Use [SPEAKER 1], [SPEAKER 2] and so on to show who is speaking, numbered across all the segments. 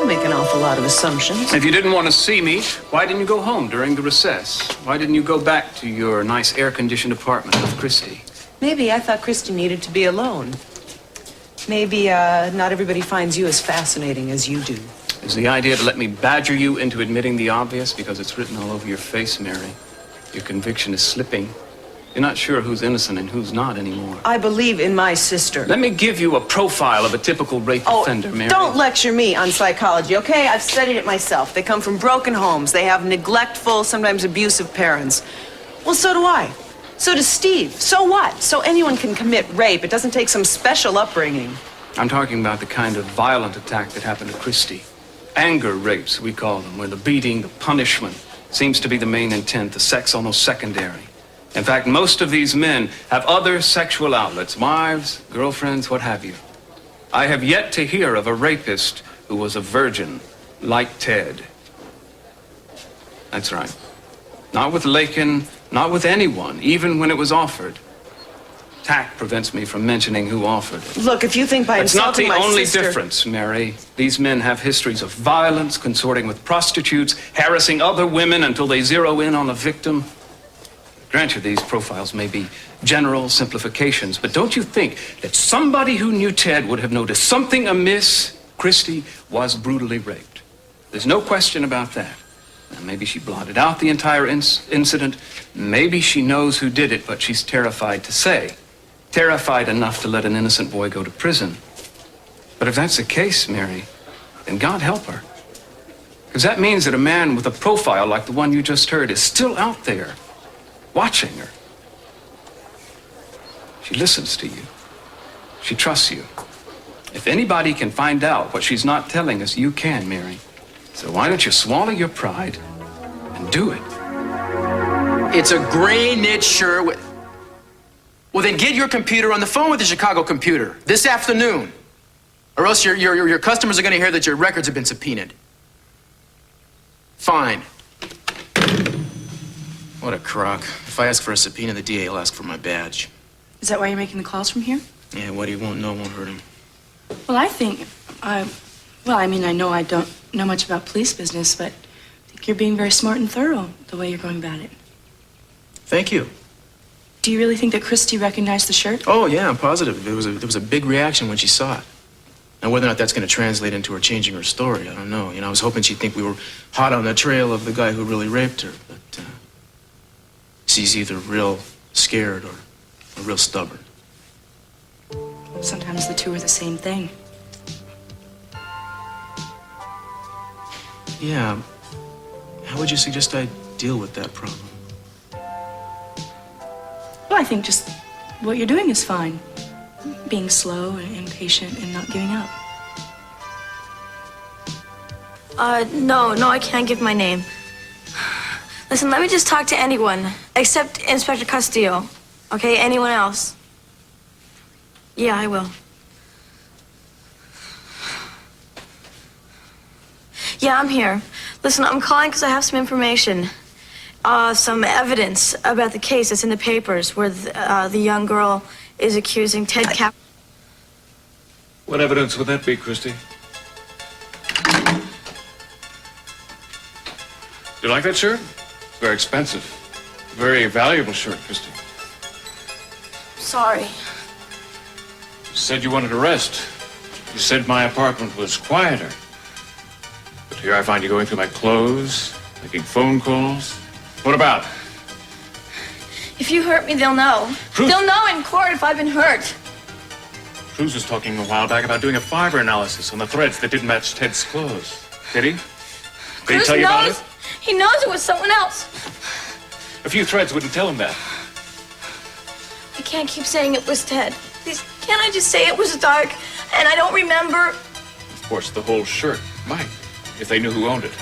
[SPEAKER 1] make an awful lot of assumptions.
[SPEAKER 2] If you didn't want to see me, why didn't you go home during the recess? Why didn't you go back to your nice air-conditioned apartment with Christy?
[SPEAKER 1] Maybe I thought Christy needed to be alone. Maybe not everybody finds you as fascinating as you do.
[SPEAKER 2] Is the idea to let me badger you into admitting the obvious because it's written all over your face, Mary? Your conviction is slipping. You're not sure who's innocent and who's not anymore.
[SPEAKER 1] I believe in my sister.
[SPEAKER 2] Let me give you a profile of a typical rape offender, Mary.
[SPEAKER 1] Don't lecture me on psychology, okay? I've studied it myself. They come from broken homes. They have neglectful, sometimes abusive parents. Well, so do I. So does Steve. So what? So anyone can commit rape. It doesn't take some special upbringing.
[SPEAKER 2] I'm talking about the kind of violent attack that happened to Christy. Anger rapes, we call them, where the beating, the punishment, seems to be the main intent, the sex almost secondary. In fact, most of these men have other sexual outlets, wives, girlfriends, what have you. I have yet to hear of a rapist who was a virgin, like Ted. That's right. Not with Lakin, not with anyone, even when it was offered. Tact prevents me from mentioning who offered it.
[SPEAKER 1] Look, if you think by insulting my sister...
[SPEAKER 2] It's not the only difference, Mary. These men have histories of violence, consorting with prostitutes, harassing other women until they zero in on a victim. Grant you, these profiles may be general simplifications, but don't you think that somebody who knew Ted would have noticed something amiss? Christy was brutally raped. There's no question about that. Now, maybe she blotted out the entire incident. Maybe she knows who did it, but she's terrified to say. Terrified enough to let an innocent boy go to prison. But if that's the case, Mary, then God help her. Because that means that a man with a profile like the one you just heard is still out there, watching her. She listens to you. She trusts you. If anybody can find out what she's not telling us, you can, Mary. So why don't you swallow your pride and do it?
[SPEAKER 3] It's a gray knit shirt with... Well, then get your computer on the phone with the Chicago computer this afternoon. Or else your customers are going to hear that your records have been subpoenaed. Fine. What a crock. If I ask for a subpoena, the DA will ask for my badge.
[SPEAKER 4] Is that why you're making the calls from here?
[SPEAKER 3] Yeah, what he won't know won't hurt him.
[SPEAKER 4] Well, I think, well, I mean, I know I don't know much about police business, but I think you're being very smart and thorough the way you're going about it.
[SPEAKER 3] Thank you.
[SPEAKER 4] Do you really think that Christy recognized the shirt?
[SPEAKER 3] Oh, yeah, I'm positive. There was a big reaction when she saw it. Now, whether or not that's going to translate into her changing her story, I don't know. You know, I was hoping she'd think we were hot on the trail of the guy who really raped her, but she's either real scared or real stubborn.
[SPEAKER 4] Sometimes the two are the same thing.
[SPEAKER 3] Yeah. How would you suggest I deal with that problem?
[SPEAKER 4] Well, I think just what you're doing is fine. Being slow and impatient and not giving up.
[SPEAKER 5] No, I can't give my name. Listen, let me just talk to anyone, except Inspector Castillo. Okay, anyone else? Yeah, I will. Yeah, I'm here. Listen, I'm calling because I have some information. Some evidence about the case that's in the papers where the young girl is accusing Ted Cap...
[SPEAKER 6] What evidence would that be, Christy? Do you like that shirt? It's very expensive. Very valuable shirt, Christy.
[SPEAKER 5] Sorry.
[SPEAKER 6] You said you wanted to rest. You said my apartment was quieter. But here I find you going through my clothes, making phone calls. What about?
[SPEAKER 5] If you hurt me, they'll know.
[SPEAKER 6] Cruz.
[SPEAKER 5] They'll know in court if I've been hurt.
[SPEAKER 6] Cruz was talking a while back about doing a fiber analysis on the threads that didn't match Ted's clothes. Did he? Did he tell you about it?
[SPEAKER 5] He knows it was someone else.
[SPEAKER 6] A few threads wouldn't tell him that.
[SPEAKER 5] I can't keep saying it was Ted. Please, can't I just say it was dark and I don't remember?
[SPEAKER 6] Of course, the whole shirt might, if they knew who owned it.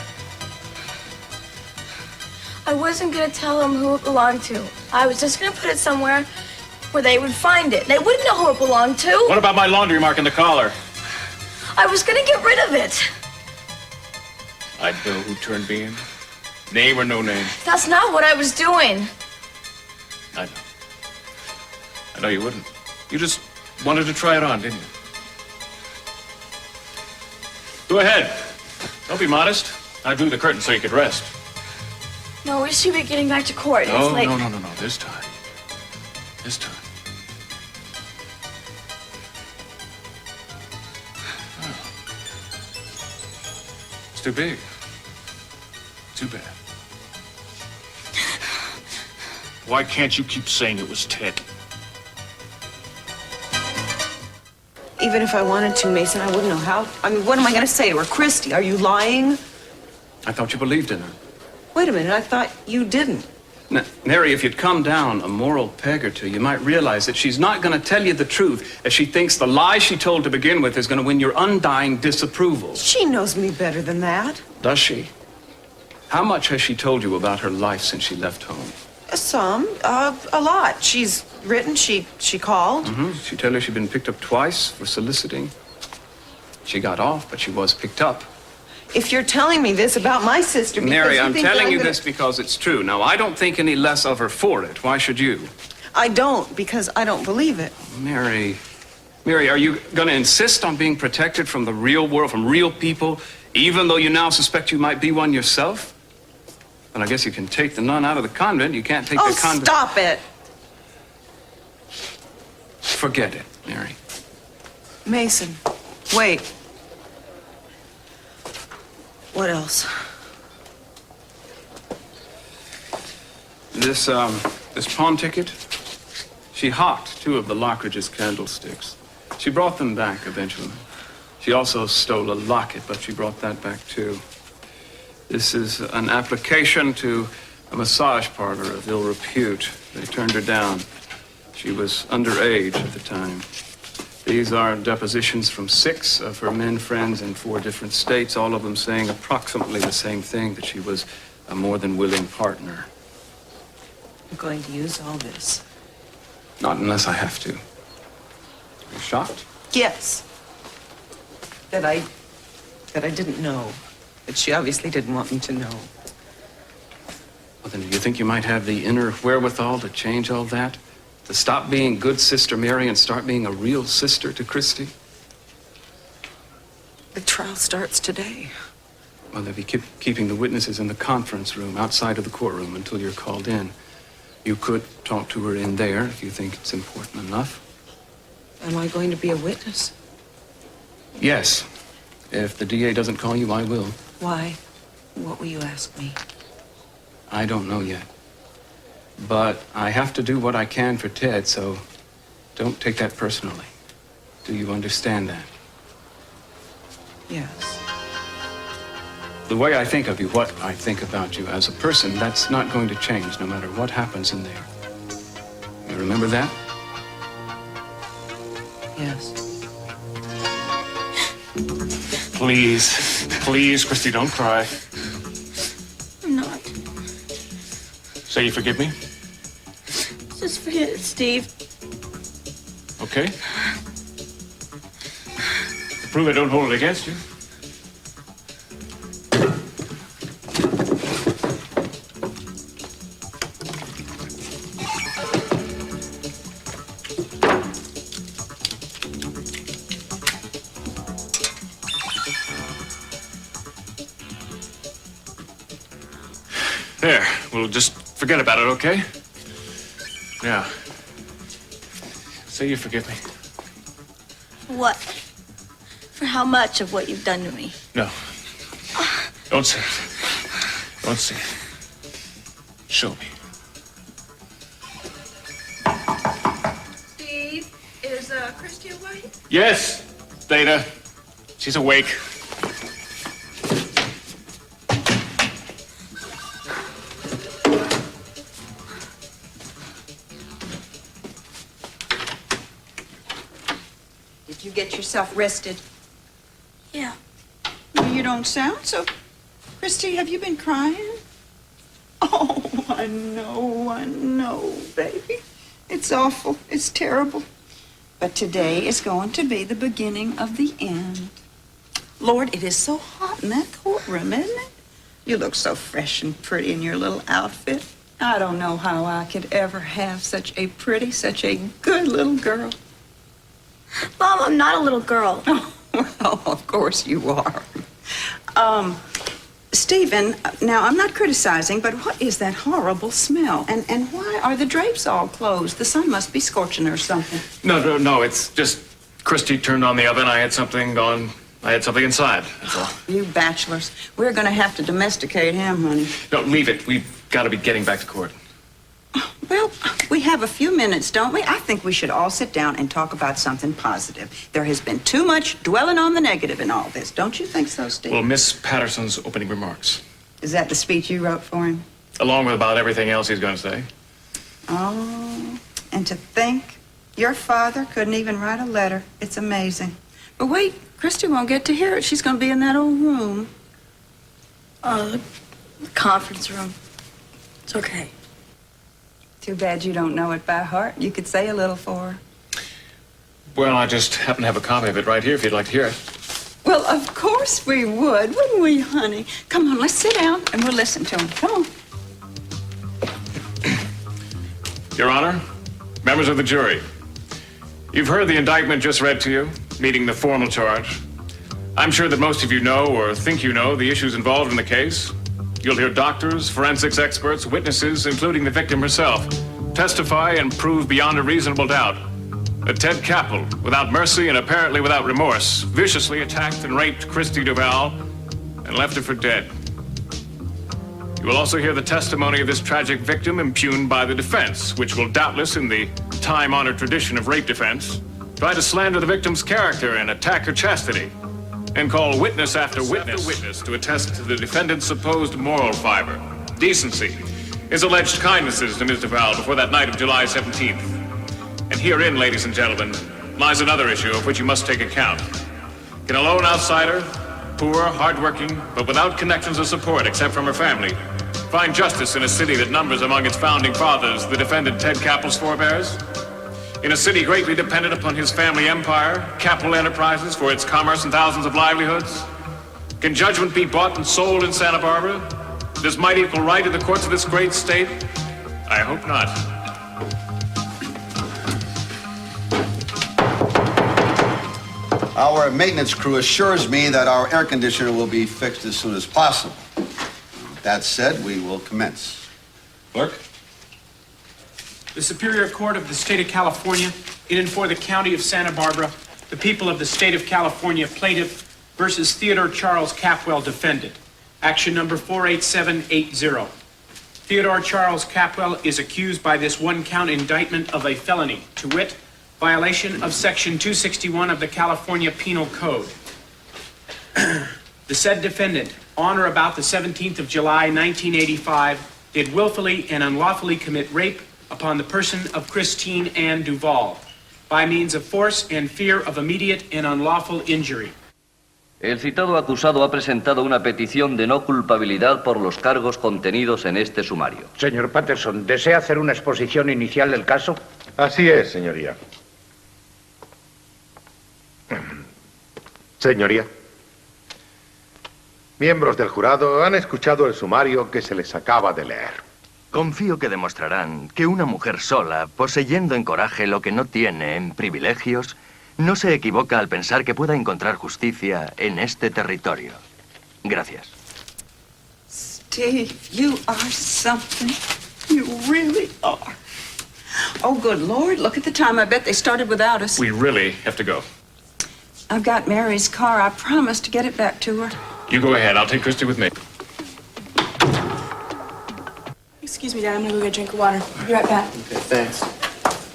[SPEAKER 5] I wasn't gonna tell them who it belonged to. I was just gonna put it somewhere where they would find it. They wouldn't know who it belonged to.
[SPEAKER 6] What about my laundry mark in the collar?
[SPEAKER 5] I was gonna get rid of it.
[SPEAKER 6] I'd know who turned me in. Name or no name.
[SPEAKER 5] That's not what I was doing.
[SPEAKER 6] I know. I know you wouldn't. You just wanted to try it on, didn't you? Go ahead. Don't be modest. I drew the curtain so you could rest.
[SPEAKER 5] No, we should be getting back to court.
[SPEAKER 6] No,
[SPEAKER 5] It's like...
[SPEAKER 6] no. This time. This time. Oh. It's too big. Too bad. Why can't you keep saying it was Ted?
[SPEAKER 1] Even if I wanted to, Mason, I wouldn't know how. I mean, what am I going to say to her? Christy, are you lying?
[SPEAKER 2] I thought you believed in her.
[SPEAKER 1] Wait a minute, I thought you didn't.
[SPEAKER 2] Now, Mary, if you'd come down a moral peg or two, you might realize that she's not going to tell you the truth, as she thinks the lie she told to begin with is going to win your undying disapproval.
[SPEAKER 1] She knows me better than that.
[SPEAKER 2] Does she? How much has she told you about her life since she left home?
[SPEAKER 1] Some, a lot. She's written, she called.
[SPEAKER 2] She told her she'd been picked up twice for soliciting. She got off, but she was picked up.
[SPEAKER 1] If you're telling me this about my sister because
[SPEAKER 2] Mary,
[SPEAKER 1] you
[SPEAKER 2] I'm
[SPEAKER 1] think
[SPEAKER 2] telling
[SPEAKER 1] I'm
[SPEAKER 2] you
[SPEAKER 1] gonna...
[SPEAKER 2] this because it's true. Now, I don't think any less of her for it. Why should you?
[SPEAKER 1] I don't, because I don't believe it.
[SPEAKER 2] Mary, are you going to insist on being protected from the real world, from real people, even though you now suspect you might be one yourself? Well, I guess you can take the nun out of the convent. You can't take the convent...
[SPEAKER 1] Stop it!
[SPEAKER 2] Forget it, Mary.
[SPEAKER 1] Mason, wait. What else?
[SPEAKER 2] This pawn ticket, she hawked 2 of the Lockridge's candlesticks. She brought them back eventually. She also stole a locket, but she brought that back too. This is an application to a massage parlor of ill repute. They turned her down. She was underage at the time. These are depositions from 6 of her men friends in 4 different states, all of them saying approximately the same thing, that she was a more than willing partner.
[SPEAKER 1] I'm going to use all this.
[SPEAKER 2] Not unless I have to. Are you shocked?
[SPEAKER 1] Yes. That I didn't know. But she obviously didn't want me to know.
[SPEAKER 2] Well, then, do you think you might have the inner wherewithal to change all that? To stop being good Sister Mary and start being a real sister to Christy?
[SPEAKER 1] The trial starts today.
[SPEAKER 2] Well, they'll be keeping the witnesses in the conference room outside of the courtroom until you're called in. You could talk to her in there if you think it's important enough.
[SPEAKER 1] Am I going to be a witness?
[SPEAKER 2] Yes. If the DA doesn't call you, I will.
[SPEAKER 1] Why? What will you ask me?
[SPEAKER 2] I don't know yet. But I have to do what I can for Ted, so don't take that personally. Do you understand that?
[SPEAKER 1] Yes.
[SPEAKER 2] The way I think of you, what I think about you as a person, that's not going to change no matter what happens in there. You remember that?
[SPEAKER 1] Yes.
[SPEAKER 6] Please, Christy, don't cry.
[SPEAKER 5] I'm not.
[SPEAKER 6] Say you forgive me?
[SPEAKER 5] Just forget it, Steve.
[SPEAKER 6] Okay. To prove I don't hold it against you. There, we'll just forget about it, okay? Now, say you forgive me.
[SPEAKER 5] What? For how much of what you've done to me?
[SPEAKER 6] No. Don't say it. Don't say it. Show me.
[SPEAKER 7] Steve, is Christy awake?
[SPEAKER 6] Yes, Theta. She's awake.
[SPEAKER 7] Did you get yourself rested?
[SPEAKER 5] Yeah.
[SPEAKER 7] You don't sound so... Christy, have you been crying? Oh, I know, baby. It's awful. It's terrible. But today is going to be the beginning of the end. Lord, it is so hot in that courtroom, isn't it? You look so fresh and pretty in your little outfit. I don't know how I could ever have such a pretty, such a good little girl.
[SPEAKER 5] Mom, I'm not a little girl.
[SPEAKER 7] Oh, well, of course you are. Stephen, now I'm not criticizing, but what is that horrible smell? And why are the drapes all closed? The sun must be scorching or something.
[SPEAKER 6] No, it's just Christy turned on the oven. I had something inside, that's all.
[SPEAKER 7] You bachelors, we're gonna have to domesticate him, honey.
[SPEAKER 6] No, leave it. We've got to be getting back to court.
[SPEAKER 7] Well, we have a few minutes, don't we? I think we should all sit down and talk about something positive. There has been too much dwelling on the negative in all this. Don't you think so, Steve?
[SPEAKER 6] Well, Miss Patterson's opening remarks,
[SPEAKER 7] Is that the speech you wrote for him?
[SPEAKER 6] along with about everything else he's going to say.
[SPEAKER 7] Oh, and to think your father couldn't even write a letter. It's amazing. But wait, Christy won't get to hear it. She's going to be in that old room.
[SPEAKER 4] The conference room. It's okay.
[SPEAKER 7] Too bad you don't know it by heart. You could say a little for her.
[SPEAKER 6] Well, I just happen to have a copy of it right here if you'd like to hear it.
[SPEAKER 7] Well, of course we would, wouldn't we, honey? Come on, let's sit down and we'll listen to him. Come on.
[SPEAKER 6] Your Honor, members of the jury, you've heard the indictment just read to you, meeting the formal charge. I'm sure that most of you know or think you know the issues involved in the case. You'll hear doctors, forensics experts, witnesses, including the victim herself, testify and prove beyond a reasonable doubt that Ted Capwell, without mercy and apparently without remorse, viciously attacked and raped Christy Duval and left her for dead. You will also hear the testimony of this tragic victim impugned by the defense, which will doubtless, in the time-honored tradition of rape defense, try to slander the victim's character and attack her chastity, and call witness after witness to attest to the defendant's supposed moral fiber, decency, his alleged kindnesses to Ms. Duval before that night of July 17th. And herein, ladies and gentlemen, lies another issue of which you must take account. Can a lone outsider, poor, hardworking, but without connections or support except from her family, find justice in a city that numbers among its founding fathers the defendant Ted Capwell's forebears? In a city greatly dependent upon his family empire, Capwell Enterprises, for its commerce and thousands of livelihoods? Can judgment be bought and sold in Santa Barbara? Does might equal right in the courts of this great state? I hope not.
[SPEAKER 8] Our maintenance crew assures me that our air conditioner will be fixed as soon as possible. That said, we will commence. Clerk?
[SPEAKER 9] The Superior Court of the State of California, in and for the County of Santa Barbara, the people of the State of California, plaintiff versus Theodore Charles Capwell, defendant. Action number 48780. Theodore Charles Capwell is accused by this one-count indictment of a felony, to wit, violation of Section 261 of the California Penal Code. The said defendant, on or about the 17th of July, 1985, did willfully and unlawfully commit rape upon the person of Christine Ann Duval, by means of force and fear of immediate and unlawful injury.
[SPEAKER 10] El citado acusado ha presentado una petición de no culpabilidad por los cargos contenidos en este sumario.
[SPEAKER 11] Señor Patterson, ¿desea hacer una exposición inicial del caso?
[SPEAKER 12] Así es, señoría. Señoría, miembros del jurado han escuchado el sumario que se les acaba de leer.
[SPEAKER 13] Confío que demostrarán que una mujer sola, poseyendo en coraje lo que no tiene en privilegios, no se equivoca al pensar que pueda encontrar justicia en este territorio. Gracias.
[SPEAKER 7] Steve, you are something. You really are. Oh, good Lord, look at the time. I bet they started without us.
[SPEAKER 6] We really have to go.
[SPEAKER 7] I've got Mary's car. I promised to get it back to her.
[SPEAKER 6] You go ahead. I'll take Christy with me.
[SPEAKER 4] Excuse me, Dad. I'm gonna go get a drink of water. I'll be right back.
[SPEAKER 3] Okay, thanks.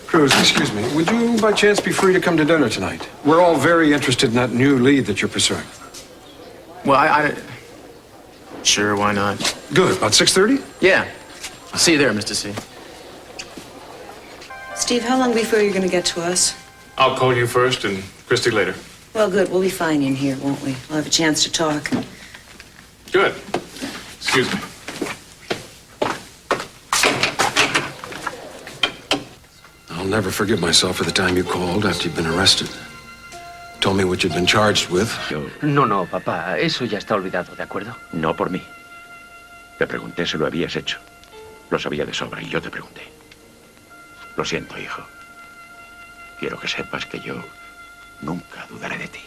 [SPEAKER 14] Cruz, excuse me. Would you, by chance, be free to come to dinner tonight? We're all very interested in that new lead that you're pursuing.
[SPEAKER 3] Well, Sure, why not?
[SPEAKER 14] Good. About 6:30?
[SPEAKER 3] Yeah. I'll see you there, Mr. C.
[SPEAKER 1] Steve, how long before you're going to get to us?
[SPEAKER 6] I'll call you first and Christy later.
[SPEAKER 1] Well, good. We'll be fine in here, won't we? We'll have a chance to talk.
[SPEAKER 6] Good. Excuse me.
[SPEAKER 14] I'll never forgive myself for the time you called after you'd been arrested. Told me what you'd been charged with.
[SPEAKER 11] No, papá, eso ya está olvidado, ¿de acuerdo? No por mí. Te pregunté si lo habías hecho. Lo sabía de sobra y yo te pregunté. Lo siento, hijo. Quiero que sepas que yo nunca dudaré de ti.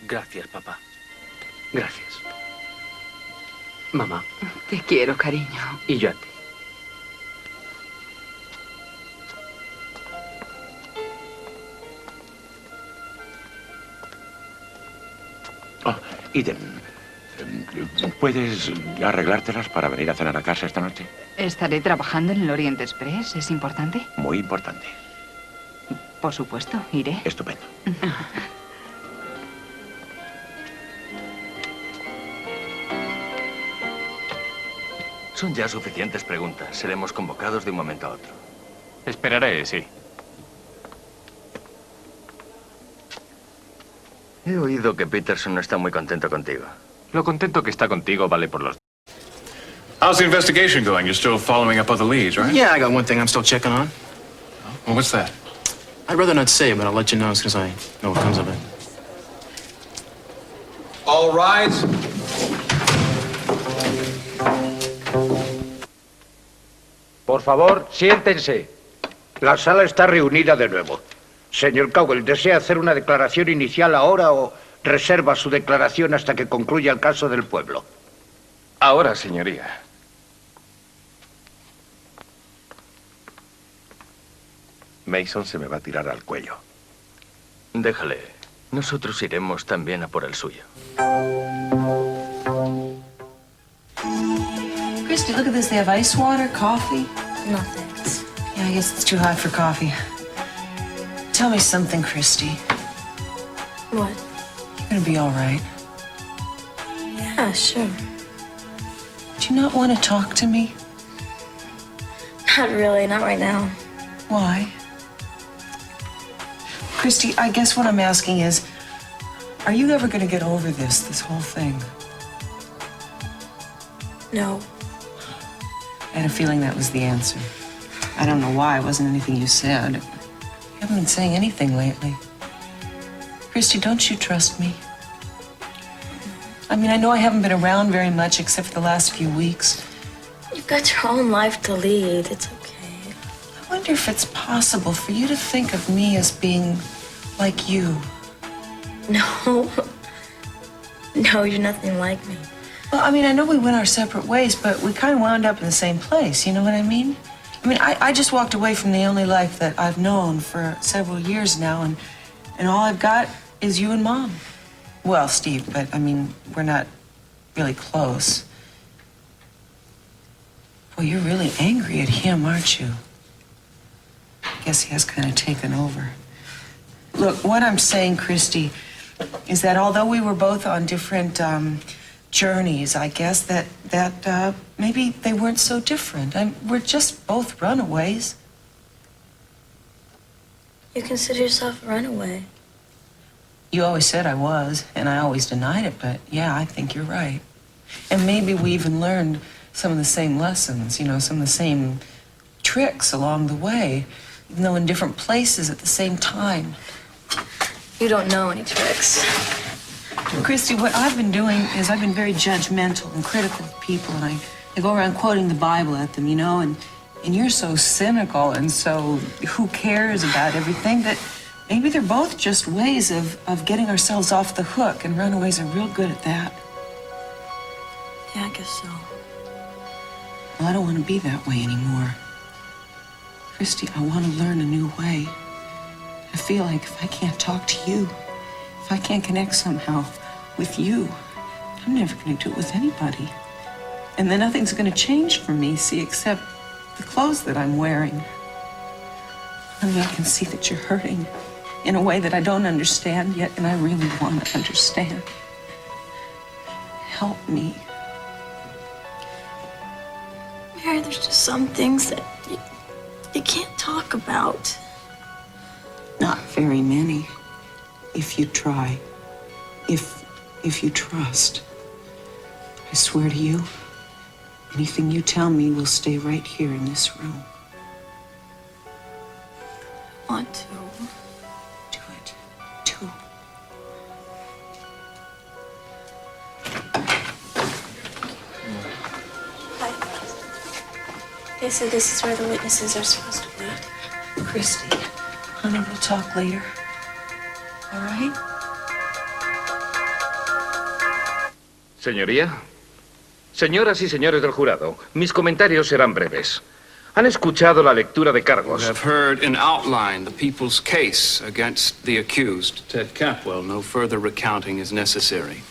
[SPEAKER 15] Gracias, papá. Gracias. Mamá.
[SPEAKER 16] Te quiero, cariño.
[SPEAKER 15] Y yo a ti.
[SPEAKER 11] Eden, ¿puedes arreglártelas para venir a cenar a casa esta noche?
[SPEAKER 16] Estaré trabajando en el Oriente Express. ¿Es importante?
[SPEAKER 11] Muy importante.
[SPEAKER 16] Por supuesto, iré.
[SPEAKER 11] Estupendo.
[SPEAKER 13] Son ya suficientes preguntas. Seremos convocados de un momento a otro.
[SPEAKER 6] Esperaré, sí.
[SPEAKER 13] He oído que Peterson no está muy contento contigo.
[SPEAKER 6] Lo contento que está contigo vale por los... How's the investigation going? You're still following up other leads, right?
[SPEAKER 3] Yeah, I got one thing I'm still checking on.
[SPEAKER 6] Well, what's that?
[SPEAKER 3] I'd rather not say, but I'll let you know as soon as I know what comes of it.
[SPEAKER 14] All rise.
[SPEAKER 12] Por favor, siéntense. La sala está reunida de nuevo. Señor Capwell, ¿desea hacer una declaración inicial ahora o reserva su declaración hasta que concluya el caso del pueblo?
[SPEAKER 6] Ahora, señoría.
[SPEAKER 11] Mason se me va a tirar al cuello.
[SPEAKER 13] Déjale. Nosotros iremos también a por el suyo.
[SPEAKER 1] Christy, look at this. They have ice water, coffee.
[SPEAKER 5] No, thanks.
[SPEAKER 1] Yeah, I guess it's too hot for coffee. Tell me something, Christy.
[SPEAKER 5] What?
[SPEAKER 1] You're gonna be all right.
[SPEAKER 5] Yeah, sure.
[SPEAKER 1] Do you not want to talk to me?
[SPEAKER 5] Not really, not right now.
[SPEAKER 1] Why? Christy, I guess what I'm asking is, are you ever going to get over this whole thing?
[SPEAKER 5] No.
[SPEAKER 1] I had a feeling that was the answer. I don't know why. It wasn't anything you said. You haven't been saying anything lately. Christy, don't you trust me? I mean, I know I haven't been around very much except for the last few weeks.
[SPEAKER 5] You've got your own life to lead. It's okay.
[SPEAKER 1] I wonder if it's possible for you to think of me as being like you.
[SPEAKER 5] No. No, you're nothing like me.
[SPEAKER 1] Well, I mean, I know we went our separate ways, but we kind of wound up in the same place. You know what I mean? I mean, I just walked away from the only life that I've known for several years now, and all I've got is you and Mom. Well, Steve, but I mean, we're not really close. Boy, you're really angry at him, aren't you? I guess he has kind of taken over. Look, what I'm saying, Christy, is that although we were both on different journeys, I guess that maybe they weren't so different. We're just both runaways.
[SPEAKER 5] You consider yourself a runaway?
[SPEAKER 1] You always said I was, and I always denied it, but yeah, I think you're right. And maybe we even learned some of the same lessons, you know, some of the same tricks along the way, even though in different places at the same time.
[SPEAKER 5] You don't know any tricks.
[SPEAKER 1] Christy, what I've been doing is I've been very judgmental and critical of people, and I go around quoting the Bible at them, you know, and you're so cynical and so who cares about everything that maybe they're both just ways of getting ourselves off the hook, and runaways are real good at that.
[SPEAKER 5] Yeah, I guess so.
[SPEAKER 1] Well, I don't want to be that way anymore. Christy, I want to learn a new way. I feel like if I can't talk to you, if I can't connect somehow with you, I'm never going to do it with anybody. And then nothing's going to change for me, see, except the clothes that I'm wearing. I mean, I can see that you're hurting in a way that I don't understand yet, and I really want to understand. Help me.
[SPEAKER 5] Mary, there's just some things that you can't talk about.
[SPEAKER 1] Not very many, if you try, if you trust. I swear to you, anything you tell me will stay right here in this room.
[SPEAKER 5] I want to.
[SPEAKER 1] Do it. Do.
[SPEAKER 5] Hi. They said this is where the witnesses are supposed to wait.
[SPEAKER 1] Christy, honey, we'll talk later. All right?
[SPEAKER 12] Señoría. Señoras y señores del jurado, mis comentarios serán breves. Han escuchado la lectura de cargos.
[SPEAKER 2] We have heard in outline the people's case against the accused, Ted Capwell. No further recounting is necessary.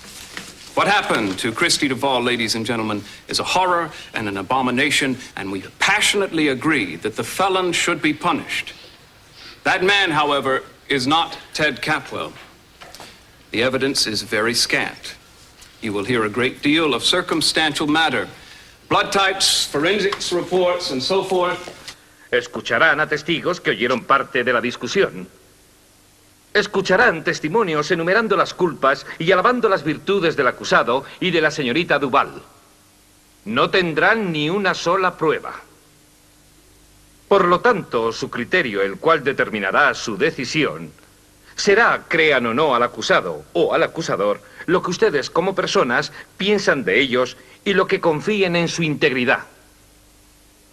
[SPEAKER 2] What happened to Christy Duvall, ladies and gentlemen, is a horror and an abomination, and we passionately agree that the felon should be punished. That man, however, is not Ted Capwell. The evidence is very scant. You will hear a great deal of circumstantial matter. Blood types, forensics reports, and so forth.
[SPEAKER 12] Escucharán a testigos que oyeron parte de la discusión. Escucharán testimonios enumerando las culpas y alabando las virtudes del acusado y de la señorita Duvall. No tendrán ni una sola prueba. Por lo tanto, su criterio, el cual determinará su decisión, será, crean o no al acusado o al acusador, lo que ustedes como personas piensan de ellos y lo que confíen en su integridad.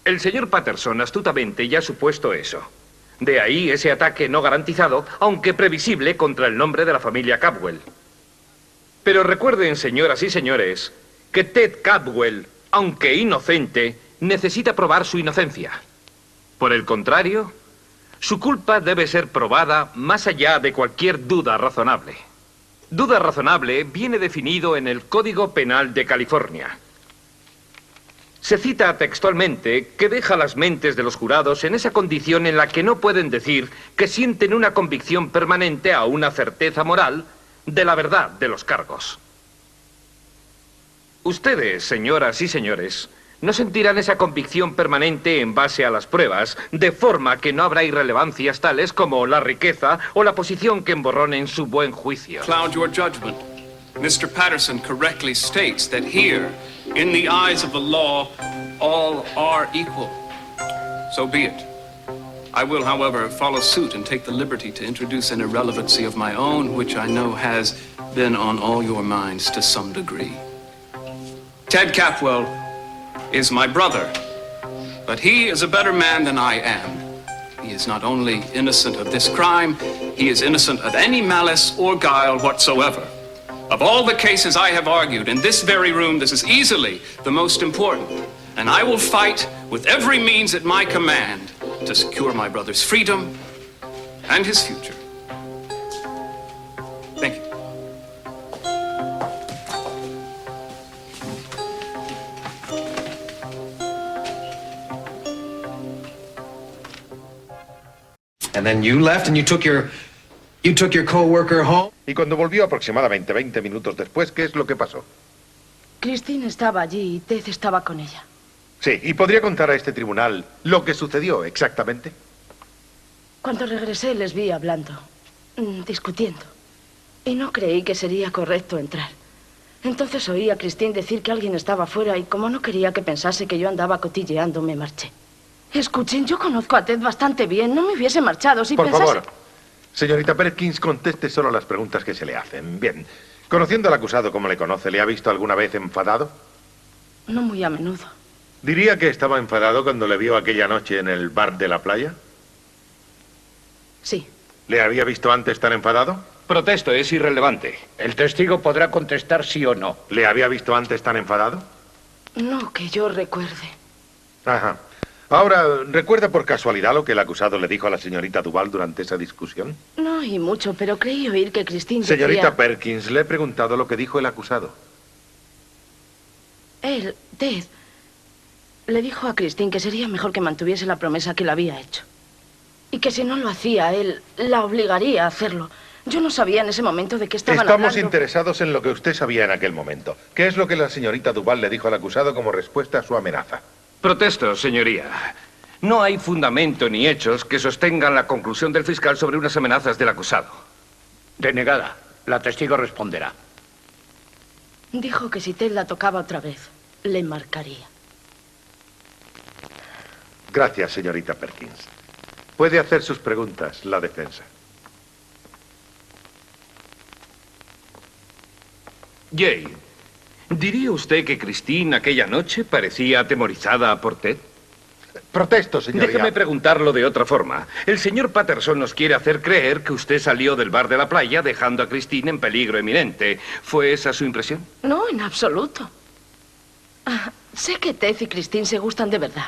[SPEAKER 12] El señor Patterson astutamente ya ha supuesto eso. De ahí ese ataque no garantizado, aunque previsible, contra el nombre de la familia Capwell. Pero recuerden, señoras y señores, que Ted Capwell, aunque inocente, necesita probar su inocencia. Por el contrario, su culpa debe ser probada más allá de cualquier duda razonable. Duda razonable viene definido en el Código Penal de California. Se cita textualmente que deja las mentes de los jurados en esa condición en la que no pueden decir que sienten una convicción permanente a una certeza moral de la verdad de los cargos. Ustedes, señoras y señores, no sentirán esa convicción permanente en base a las pruebas, de forma que no habrá irrelevancias tales como la riqueza o la posición que emborronen su buen juicio.
[SPEAKER 2] Cloud your judgment. Mr. Patterson correctly states that here, in the eyes of the law, all are equal. So be it. I will, however, follow suit and take the liberty to introduce an irrelevancy of my own, which I know has been on all your minds to some degree. Ted Capwell is my brother, but he is a better man than I am. He is not only innocent of this crime, he is innocent of any malice or guile whatsoever. Of all the cases I have argued in this very room, this is easily the most important, and I will fight with every means at my command to secure my brother's freedom and his future. Thank you.
[SPEAKER 17] And then you left and you took your coworker home? Y cuando volvió aproximadamente 20 minutos después, ¿qué es lo que pasó?
[SPEAKER 4] Christine estaba allí y Ted estaba con ella.
[SPEAKER 17] Sí, ¿y podría contar a este tribunal lo que sucedió exactamente?
[SPEAKER 4] Cuando regresé les vi hablando, discutiendo. Y no creí que sería correcto entrar. Entonces oí a Christine decir que alguien estaba afuera y como no quería que pensase que yo andaba cotilleando, me marché. Escuchen, yo conozco a Ted bastante bien. No me hubiese marchado si pensase...
[SPEAKER 17] Por favor, señorita Perkins, conteste solo las preguntas que se le hacen. Bien, conociendo al acusado como le conoce, ¿le ha visto alguna vez enfadado?
[SPEAKER 4] No muy a menudo.
[SPEAKER 17] ¿Diría que estaba enfadado cuando le vio aquella noche en el bar de la playa?
[SPEAKER 4] Sí.
[SPEAKER 17] ¿Le había visto antes tan enfadado?
[SPEAKER 12] Protesto, es irrelevante. El testigo podrá contestar sí o no.
[SPEAKER 17] ¿Le había visto antes tan enfadado?
[SPEAKER 4] No, que yo recuerde.
[SPEAKER 17] Ajá. Ahora, ¿recuerda por casualidad lo que el acusado le dijo a la señorita Duvall durante esa discusión?
[SPEAKER 4] No, y mucho, pero creí oír que Christine decía...
[SPEAKER 17] Señorita Perkins, le he preguntado lo que dijo el acusado.
[SPEAKER 4] Él, Ted, le dijo a Christine que sería mejor que mantuviese la promesa que le había hecho. Y que si no lo hacía, él la obligaría a hacerlo. Yo no sabía en ese momento de qué estaban hablando.
[SPEAKER 17] Estamos interesados en lo que usted sabía en aquel momento. ¿Qué es lo que la señorita Duvall le dijo al acusado como respuesta a su amenaza?
[SPEAKER 12] Protesto, señoría. No hay fundamento ni hechos que sostengan la conclusión del fiscal sobre unas amenazas del acusado.
[SPEAKER 18] Denegada. La testigo responderá.
[SPEAKER 4] Dijo que si Ted la tocaba otra vez, le marcaría.
[SPEAKER 17] Gracias, señorita Perkins. Puede hacer sus preguntas, la defensa.
[SPEAKER 12] Jade, ¿diría usted que Christine aquella noche parecía atemorizada por Ted?
[SPEAKER 17] Protesto, señoría.
[SPEAKER 12] Déjeme preguntarlo de otra forma. El señor Patterson nos quiere hacer creer que usted salió del bar de la playa dejando a Christine en peligro eminente. ¿Fue esa su impresión?
[SPEAKER 4] No, en absoluto. Sé que Ted y Christine se gustan de verdad.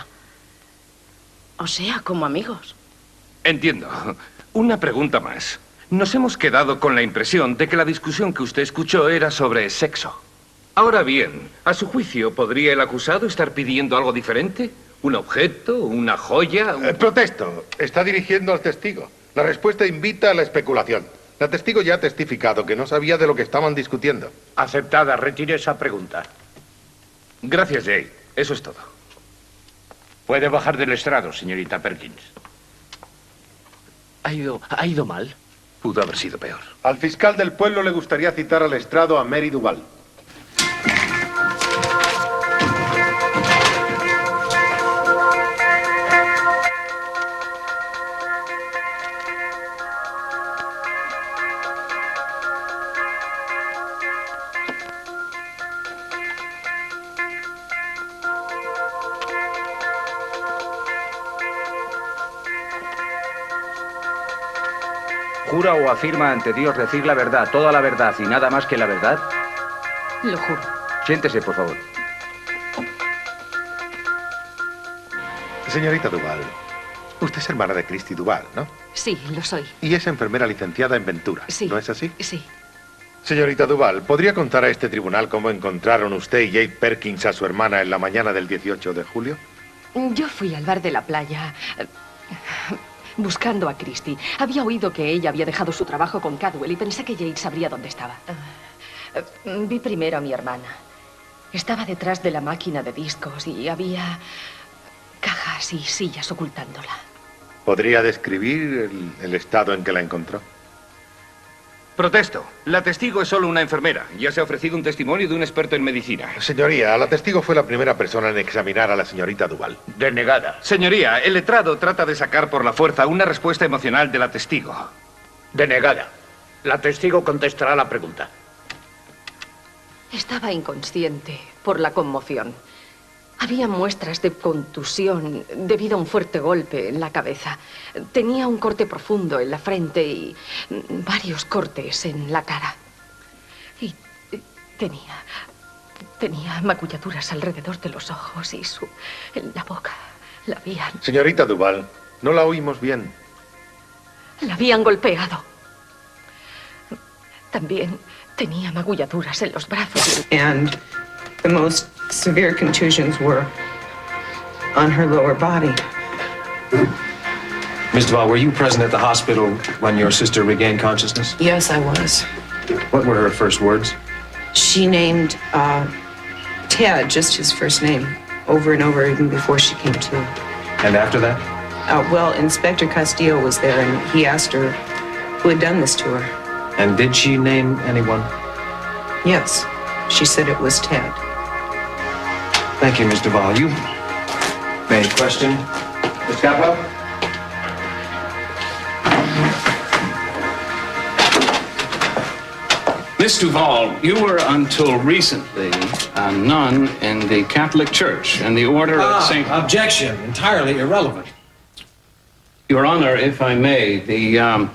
[SPEAKER 4] O sea, como amigos.
[SPEAKER 12] Entiendo. Una pregunta más. Nos hemos quedado con la impresión de que la discusión que usted escuchó era sobre sexo. Ahora bien, a su juicio, ¿podría el acusado estar pidiendo algo diferente? ¿Un objeto? ¿Una joya?
[SPEAKER 17] Protesto. Está dirigiendo al testigo. La respuesta invita a la especulación. La testigo ya ha testificado que no sabía de lo que estaban discutiendo.
[SPEAKER 18] Aceptada. Retire esa pregunta.
[SPEAKER 12] Gracias, Jade. Eso es todo.
[SPEAKER 18] Puede bajar del estrado, señorita Perkins.
[SPEAKER 15] ¿Ha ido mal?
[SPEAKER 12] Pudo haber sido peor.
[SPEAKER 17] Al fiscal del pueblo le gustaría citar al estrado a Mary Duval.
[SPEAKER 18] ¿Jura o afirma ante Dios decir la verdad, toda la verdad y nada más que la verdad?
[SPEAKER 16] Lo juro.
[SPEAKER 18] Siéntese, por favor.
[SPEAKER 17] Señorita Duval, usted es hermana de Christy Duval, ¿no?
[SPEAKER 16] Sí, lo soy.
[SPEAKER 17] Y es enfermera licenciada en Ventura,
[SPEAKER 16] Sí.
[SPEAKER 17] ¿no es así?
[SPEAKER 16] Sí.
[SPEAKER 17] Señorita Duval, ¿podría contar a este tribunal cómo encontraron usted y Jade Perkins a su hermana en la mañana del 18 de julio?
[SPEAKER 16] Yo fui al bar de la playa buscando a Christy. Había oído que ella había dejado su trabajo con Capwell y pensé que Jade sabría dónde estaba. Vi primero a mi hermana. Estaba detrás de la máquina de discos y había cajas y sillas ocultándola.
[SPEAKER 17] ¿Podría describir el estado en que la encontró?
[SPEAKER 12] Protesto. La testigo es solo una enfermera. Ya se ha ofrecido un testimonio de un experto en medicina.
[SPEAKER 17] Señoría, la testigo fue la primera persona en examinar a la señorita Duval.
[SPEAKER 18] Denegada.
[SPEAKER 12] Señoría, el letrado trata de sacar por la fuerza una respuesta emocional de la testigo.
[SPEAKER 18] Denegada. La testigo contestará la pregunta.
[SPEAKER 16] Estaba inconsciente por la conmoción. Había muestras de contusión debido a un fuerte golpe en la cabeza. Tenía un corte profundo en la frente y varios cortes en la cara. Y tenía magulladuras alrededor de los ojos y en la boca la habían...
[SPEAKER 17] Señorita Duval, no la oímos bien.
[SPEAKER 16] La habían golpeado. También tenía magulladuras en los brazos.
[SPEAKER 1] And the most severe contusions were on her lower body.
[SPEAKER 14] Ms. Duval, were you present at the hospital when your sister regained consciousness?
[SPEAKER 1] Yes, I was.
[SPEAKER 14] What were her first words?
[SPEAKER 1] She named Ted, just his first name, over and over, even before she came to.
[SPEAKER 14] And after that?
[SPEAKER 1] Well, Inspector Castillo was there, and he asked her who had done this to her.
[SPEAKER 14] And did she name anyone?
[SPEAKER 1] Yes, she said it was Ted.
[SPEAKER 14] Thank you, Ms. Duval. You may question Ms. Capwell?
[SPEAKER 2] Miss Duval, you were until recently a nun in the Catholic Church and the Order of St.
[SPEAKER 19] Objection. Entirely irrelevant.
[SPEAKER 2] Your Honor, if I may, the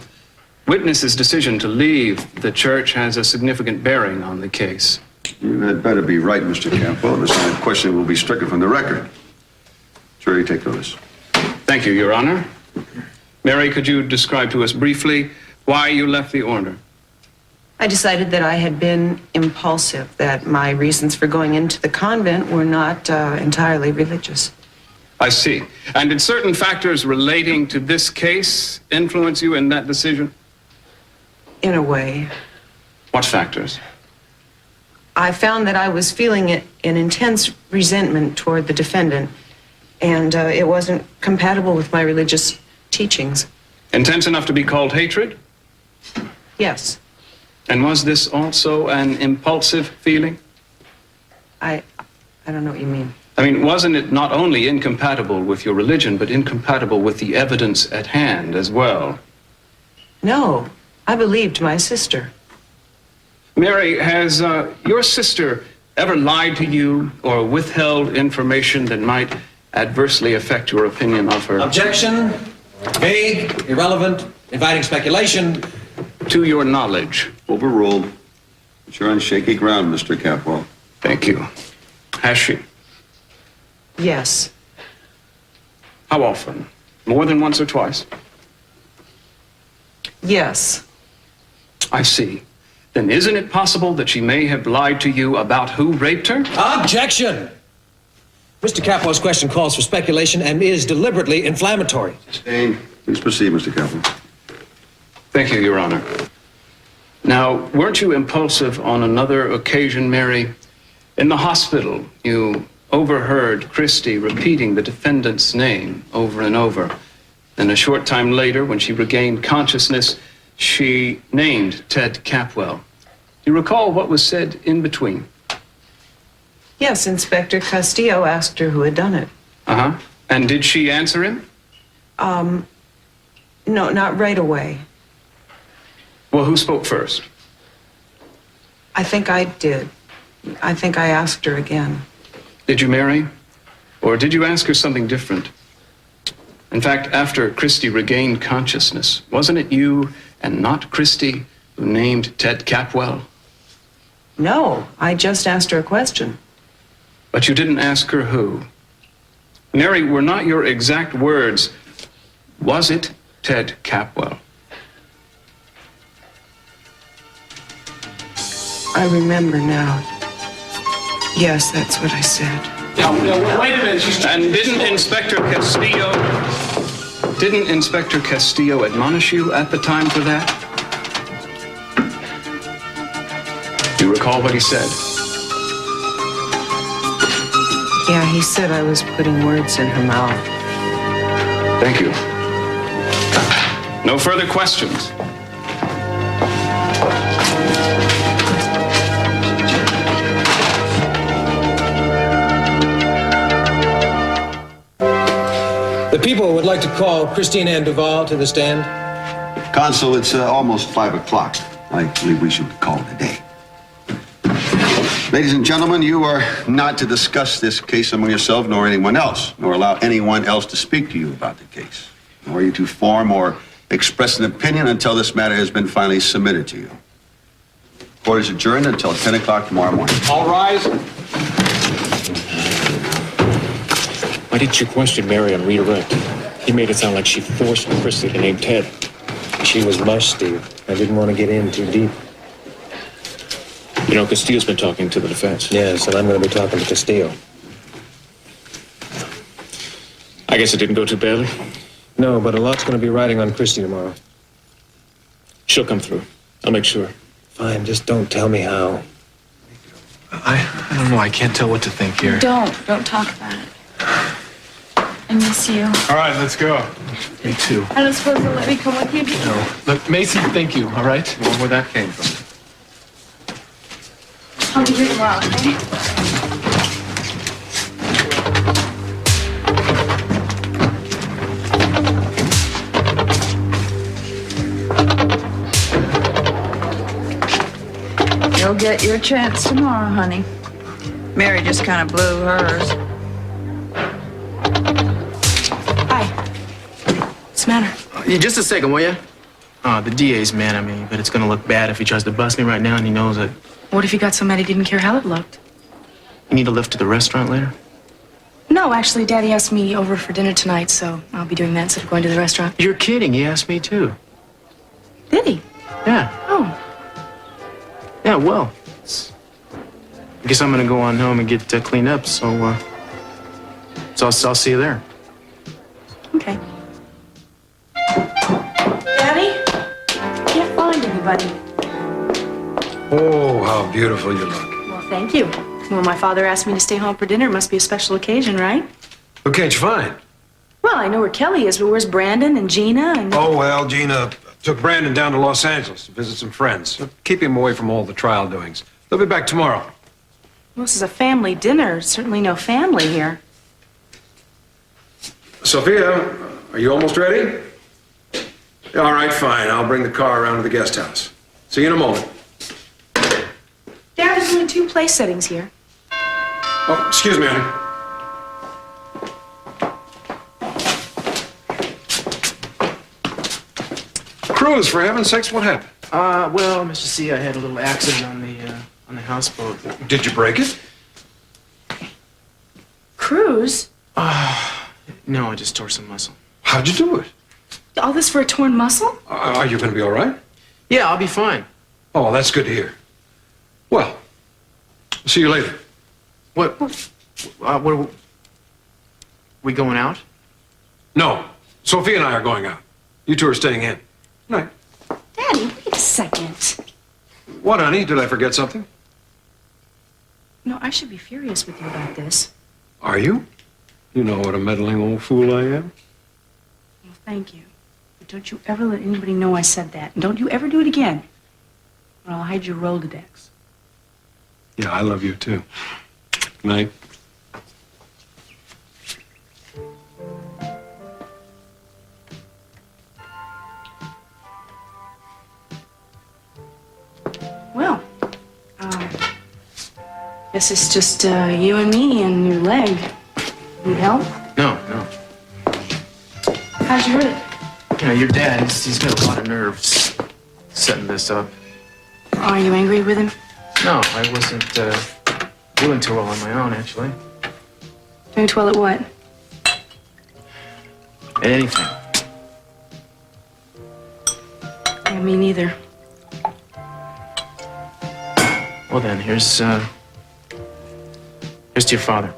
[SPEAKER 2] witness's decision to leave the church has a significant bearing on the case.
[SPEAKER 8] You had better be right, Mr. Capwell. This line of questioning will be stricken from the record. Jury, take notice.
[SPEAKER 2] Thank you, Your Honor. Mary, could you describe to us briefly why you left the order?
[SPEAKER 1] I decided that I had been impulsive, that my reasons for going into the convent were not entirely religious.
[SPEAKER 2] I see. And did certain factors relating to this case influence you in that decision?
[SPEAKER 1] In a way.
[SPEAKER 2] What factors?
[SPEAKER 1] I found that I was feeling an intense resentment toward the defendant, and it wasn't compatible with my religious teachings.
[SPEAKER 2] Intense enough to be called hatred?
[SPEAKER 1] Yes.
[SPEAKER 2] And was this also an impulsive feeling?
[SPEAKER 1] I don't know what you mean.
[SPEAKER 2] I mean, wasn't it not only incompatible with your religion, but incompatible with the evidence at hand as well?
[SPEAKER 1] No, I believed my sister.
[SPEAKER 2] Mary, has your sister ever lied to you or withheld information that might adversely affect your opinion of her?
[SPEAKER 19] Objection. Vague, irrelevant, inviting speculation.
[SPEAKER 2] To your knowledge.
[SPEAKER 8] Overruled. But you're on shaky ground, Mr. Capwell.
[SPEAKER 2] Thank you. Has she?
[SPEAKER 1] Yes.
[SPEAKER 2] How often? More than once or twice?
[SPEAKER 1] Yes.
[SPEAKER 2] I see. Then isn't it possible that she may have lied to you about who raped her?
[SPEAKER 19] Objection! Mr. Capwell's question calls for speculation and is deliberately inflammatory.
[SPEAKER 8] Sustained. Please proceed, Mr. Capwell.
[SPEAKER 2] Thank you, Your Honor. Now, weren't you impulsive on another occasion, Mary? In the hospital, you overheard Christie repeating the defendant's name over and over. Then a short time later, when she regained consciousness, she named Ted Capwell. Do you recall what was said in between?
[SPEAKER 1] Yes, Inspector Castillo asked her who had done it.
[SPEAKER 2] Uh-huh. And did she answer him?
[SPEAKER 1] No, not right away.
[SPEAKER 2] Well, who spoke first?
[SPEAKER 1] I think I did. I think I asked her again.
[SPEAKER 2] Did you, Mary? Or did you ask her something different? In fact, after Christie regained consciousness, wasn't it you and not Christie who named Ted Capwell?
[SPEAKER 1] No, I just asked her a question.
[SPEAKER 2] But you didn't ask her who. Mary, were not your exact words, was it Ted Capwell?
[SPEAKER 1] I remember now. Yes, that's what I said.
[SPEAKER 2] No, wait a minute. And didn't Inspector Castillo admonish you at the time for that? Do you recall what he said?
[SPEAKER 1] Yeah, he said I was putting words in her mouth.
[SPEAKER 2] Thank you. No further questions.
[SPEAKER 19] The people would like to call Christine Ann Duval to the stand.
[SPEAKER 8] Consul, it's almost 5 o'clock. I believe we should call it a day. Ladies and gentlemen, you are not to discuss this case among yourself nor anyone else, nor allow anyone else to speak to you about the case. Nor are you to form or express an opinion until this matter has been finally submitted to you. Court is adjourned until 10 o'clock tomorrow morning.
[SPEAKER 19] All rise.
[SPEAKER 20] Why didn't you question Mary on redirect? He made it sound like she forced Christie to name Ted. She was mush, Steve. I didn't want to get in too deep. You know, Castillo's been talking to the defense. Yes, and I'm going to be talking to Castillo. I guess it didn't go too badly? No, but a lot's going to be riding on Christie tomorrow. She'll come through. I'll make sure. Fine, just don't tell me how.
[SPEAKER 3] I don't know. I can't tell what to think here.
[SPEAKER 5] Don't talk about it. I miss you.
[SPEAKER 6] All right, let's go.
[SPEAKER 3] Me too.
[SPEAKER 5] I don't suppose you'll let me come with you?
[SPEAKER 3] No. Look, Mason, thank you, all right?
[SPEAKER 2] Well, where that came from.
[SPEAKER 5] I'll be here tomorrow, okay?
[SPEAKER 7] You'll get your chance tomorrow, honey. Mary just kind of blew hers.
[SPEAKER 5] Hi. What's the matter?
[SPEAKER 3] Yeah, just a second, will you? The DA's mad at me, but it's gonna look bad if he tries to bust me right now and he knows it.
[SPEAKER 21] What if he got so mad he didn't care how it looked?
[SPEAKER 3] You need a lift to the restaurant later?
[SPEAKER 21] No, actually, Daddy asked me over for dinner tonight, so I'll be doing that instead of going to the restaurant.
[SPEAKER 3] You're kidding. He asked me too.
[SPEAKER 21] Did he?
[SPEAKER 3] Yeah.
[SPEAKER 21] Oh.
[SPEAKER 3] Yeah, well. I guess I'm gonna go on home and get cleaned up, so I'll see you there.
[SPEAKER 21] Okay. Daddy? Can't find anybody.
[SPEAKER 14] Oh, how beautiful you look.
[SPEAKER 21] Well, thank you. Well, my father asked me to stay home for dinner. It must be a special occasion, right?
[SPEAKER 14] Who can't you find?
[SPEAKER 21] Well, I know where Kelly is, but where's Brandon and Gina and...
[SPEAKER 14] Oh, well, Gina took Brandon down to Los Angeles to visit some friends. So keep him away from all the trial doings. They'll be back tomorrow.
[SPEAKER 21] Well, this is a family dinner. Certainly no family here.
[SPEAKER 14] Sophia, are you almost ready? All right, fine. I'll bring the car around to the guest house. See you in a moment.
[SPEAKER 21] Dad, there's only 2 place settings here.
[SPEAKER 14] Oh, excuse me, honey. Cruz, for heaven's sakes, what happened?
[SPEAKER 3] Well, Mr. C, I had a little accident on the houseboat.
[SPEAKER 14] Did you break it?
[SPEAKER 21] Cruz?
[SPEAKER 3] No, I just tore some muscle.
[SPEAKER 14] How'd you do it?
[SPEAKER 21] All this for a torn muscle?
[SPEAKER 14] Are you going to be all right?
[SPEAKER 3] Yeah, I'll be fine.
[SPEAKER 14] Oh, that's good to hear. Well, see you later.
[SPEAKER 3] What we going out?
[SPEAKER 14] No, Sophia and I are going out. You two are staying in. Night.
[SPEAKER 21] Daddy, wait a second.
[SPEAKER 14] What, honey? Did I forget something?
[SPEAKER 21] No, I should be furious with you about this.
[SPEAKER 14] Are you? You know what a meddling old fool I am.
[SPEAKER 21] Well, thank you. But don't you ever let anybody know I said that. And don't you ever do it again. Or I'll hide your Rolodex.
[SPEAKER 14] Yeah, I love you too. Night.
[SPEAKER 21] Well, guess it's just you and me and your leg. Need help?
[SPEAKER 3] No.
[SPEAKER 21] How'd you hurt it?
[SPEAKER 3] You know, your dad, he's got a lot of nerves setting this up.
[SPEAKER 21] Are you angry with him?
[SPEAKER 3] No, I wasn't doing too well on my own, actually.
[SPEAKER 21] Doing too well at what?
[SPEAKER 3] At anything.
[SPEAKER 21] Yeah, me neither.
[SPEAKER 3] Well then, here's to your father.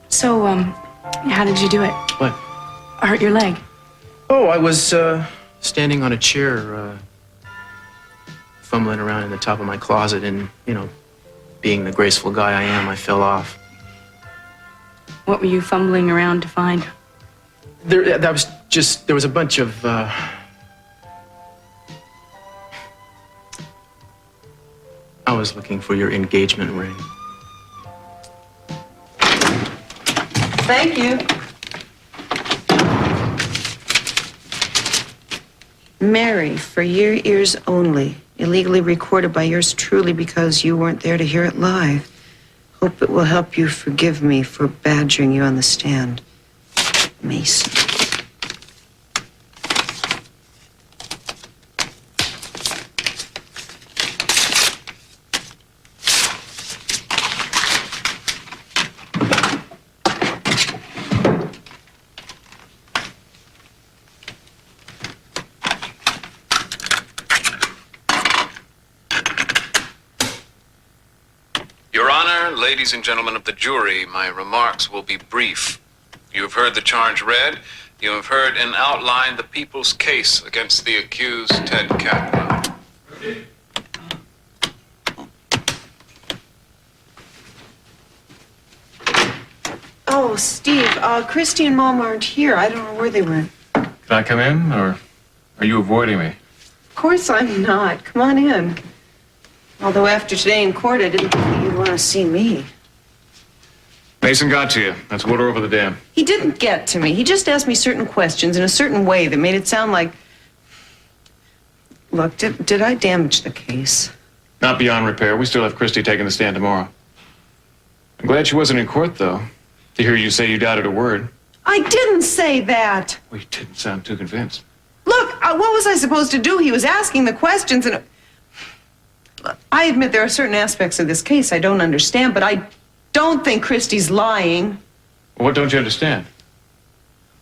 [SPEAKER 21] So, how did you do it?
[SPEAKER 3] What?
[SPEAKER 21] Hurt your leg?
[SPEAKER 3] Oh, I was standing on a chair, fumbling around in the top of my closet, and, you know, being the graceful guy I am, I fell off.
[SPEAKER 21] What were you fumbling around to find?
[SPEAKER 3] There was a bunch of, I was looking for your engagement ring.
[SPEAKER 1] Thank you. Mary, for your ears only. Illegally recorded by yours truly because you weren't there to hear it live. Hope it will help you forgive me for badgering you on the stand. Mason.
[SPEAKER 2] Your Honor, ladies and gentlemen of the jury, my remarks will be brief. You have heard the charge read. You have heard in outline the people's case against the accused Ted Capwell.
[SPEAKER 1] Oh, Steve, Christy and Mom aren't here. I don't know where they went.
[SPEAKER 6] Can I come in, or are you avoiding me?
[SPEAKER 1] Of course I'm not. Come on in. Although after today in court, I didn't think you'd want to see me.
[SPEAKER 6] Mason got to you. That's water over the dam.
[SPEAKER 1] He didn't get to me. He just asked me certain questions in a certain way that made it sound like... Look, did I damage the case?
[SPEAKER 6] Not beyond repair. We still have Christy taking the stand tomorrow. I'm glad she wasn't in court, though, to hear you say you doubted a word.
[SPEAKER 1] I didn't say that.
[SPEAKER 6] Well, you didn't sound too convinced.
[SPEAKER 1] Look, what was I supposed to do? He was asking the questions and... I admit there are certain aspects of this case I don't understand, but I don't think Christy's lying.
[SPEAKER 6] What don't you understand?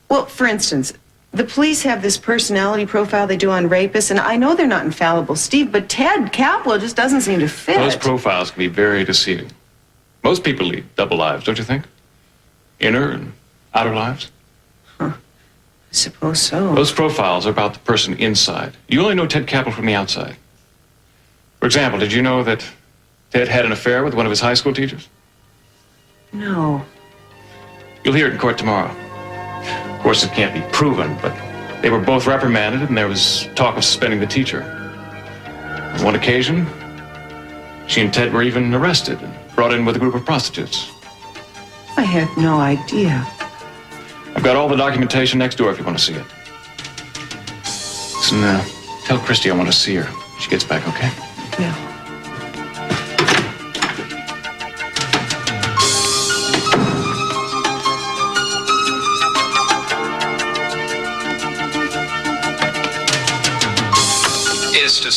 [SPEAKER 1] Well, for instance, the police have this personality profile they do on rapists, and I know they're not infallible, Steve, but Ted Capwell just doesn't seem to fit.
[SPEAKER 6] Those profiles can be very deceiving. Most people lead double lives, don't you think? Inner and outer lives.
[SPEAKER 1] I suppose so.
[SPEAKER 6] Those profiles are about the person inside. You only know Ted Capwell from the outside. For example, did you know that Ted had an affair with one of his high school teachers?
[SPEAKER 1] No.
[SPEAKER 6] You'll hear it in court tomorrow. Of course, it can't be proven, but they were both reprimanded, and there was talk of suspending the teacher. On one occasion, she and Ted were even arrested and brought in with a group of prostitutes.
[SPEAKER 1] I had no idea.
[SPEAKER 6] I've got all the documentation next door if you want to see it. Listen, tell Christy I want to see her when she gets back, okay?
[SPEAKER 1] Yeah.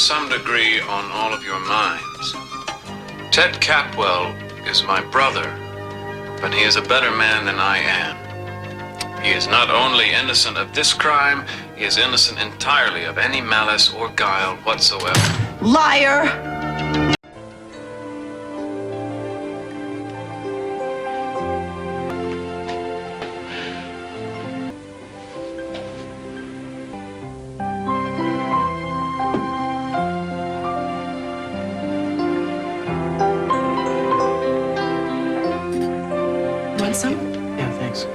[SPEAKER 2] some degree on all of your minds. Ted Capwell is my brother, but he is a better man than I am. He is not only innocent of this crime, he is innocent entirely of any malice or guile whatsoever.
[SPEAKER 1] Liar!
[SPEAKER 21] Want some?
[SPEAKER 3] Yeah, thanks.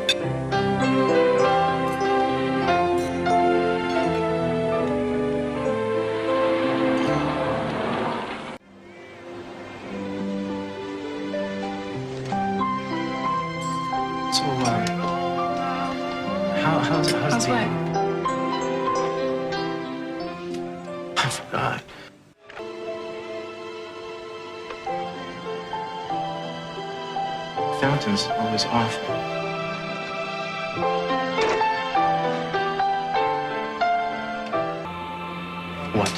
[SPEAKER 3] So, how's
[SPEAKER 21] How's
[SPEAKER 3] the...
[SPEAKER 21] what?
[SPEAKER 3] I forgot. Fountain's always off. What?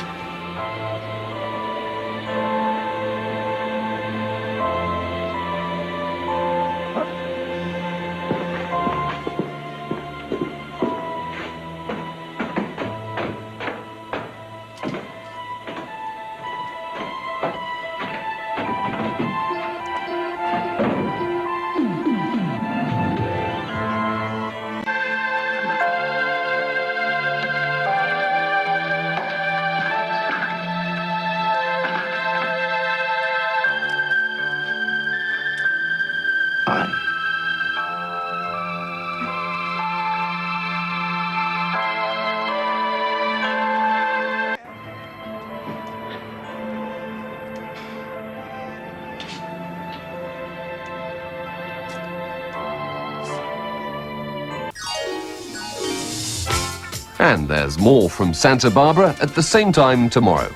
[SPEAKER 9] And there's more from Santa Barbara at the same time tomorrow.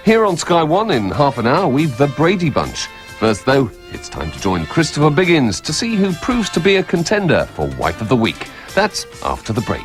[SPEAKER 9] Here on Sky One in half an hour, we've the Brady Bunch. First, though, it's time to join Christopher Biggins to see who proves to be a contender for Wife of the Week. That's after the break.